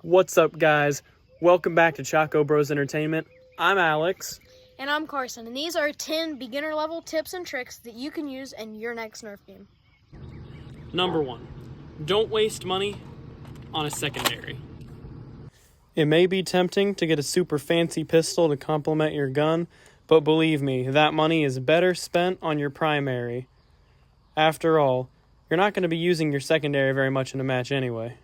What's up, guys? Welcome back to Choco Bros Entertainment. I'm Alex. And I'm Carson, and these are 10 beginner-level tips and tricks that you can use in your next Nerf game. Number 1, don't waste money on a secondary. It may be tempting to get a super fancy pistol to complement your gun, but believe me, that money is better spent on your primary. After all, you're not going to be using your secondary very much in a match anyway.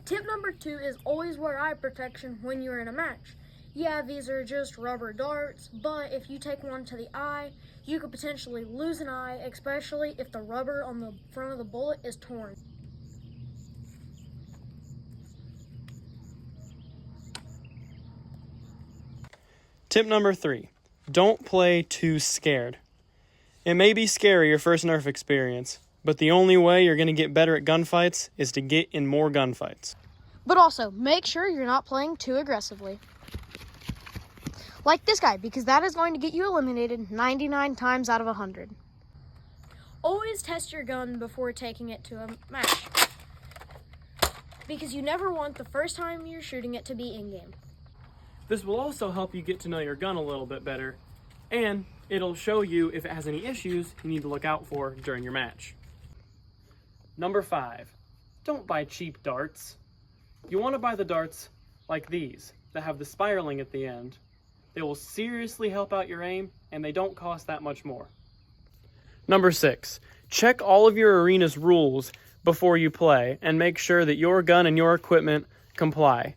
Tip number 2 is always wear eye protection when you're in a match. Yeah, these are just rubber darts, but if you take one to the eye, you could potentially lose an eye, especially if the rubber on the front of the bullet is torn. Tip number 3, don't play too scared. It may be scary your first Nerf experience, but the only way you're going to get better at gunfights is to get in more gunfights. But also, make sure you're not playing too aggressively. Like this guy, because that is going to get you eliminated 99 times out of 100. Always test your gun before taking it to a match, because you never want the first time you're shooting it to be in-game. This will also help you get to know your gun a little bit better, and it'll show you if it has any issues you need to look out for during your match. Number 5, don't buy cheap darts. You want to buy the darts like these, that have the spiraling at the end. They will seriously help out your aim, and they don't cost that much more. Number 6, check all of your arena's rules before you play, and make sure that your gun and your equipment comply.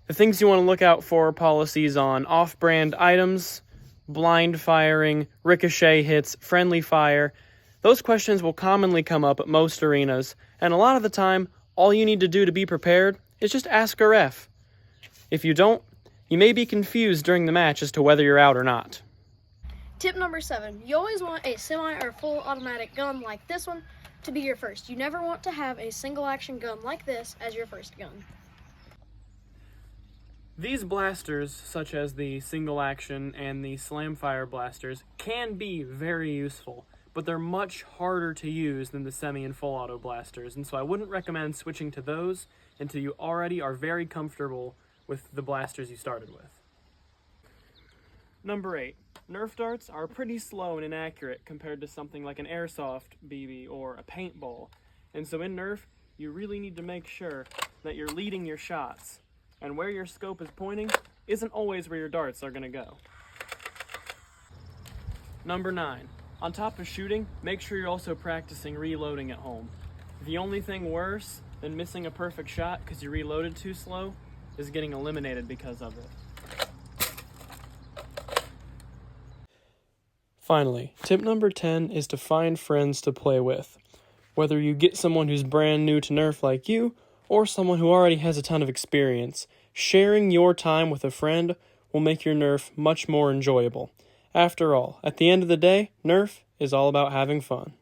The things you want to look out for are policies on off-brand items, blind firing, ricochet hits, friendly fire. Those questions will commonly come up at most arenas, and a lot of the time, all you need to do to be prepared is just ask a ref. If you don't, you may be confused during the match as to whether you're out or not. Tip number 7, you always want a semi or full automatic gun like this one to be your first. You never want to have a single action gun like this as your first gun. These blasters, such as the single action and the slam fire blasters, can be very useful, but they're much harder to use than the semi and full auto blasters, and so I wouldn't recommend switching to those until you already are very comfortable with the blasters you started with. Number 8, Nerf darts are pretty slow and inaccurate compared to something like an airsoft BB or a paintball, and so in Nerf, you really need to make sure that you're leading your shots, and where your scope is pointing isn't always where your darts are going to go. Number 9, on top of shooting, make sure you're also practicing reloading at home. The only thing worse than missing a perfect shot because you reloaded too slow is getting eliminated because of it. Finally, tip number 10 is to find friends to play with. Whether you get someone who's brand new to Nerf like you, or someone who already has a ton of experience, sharing your time with a friend will make your Nerf much more enjoyable. After all, at the end of the day, Nerf is all about having fun.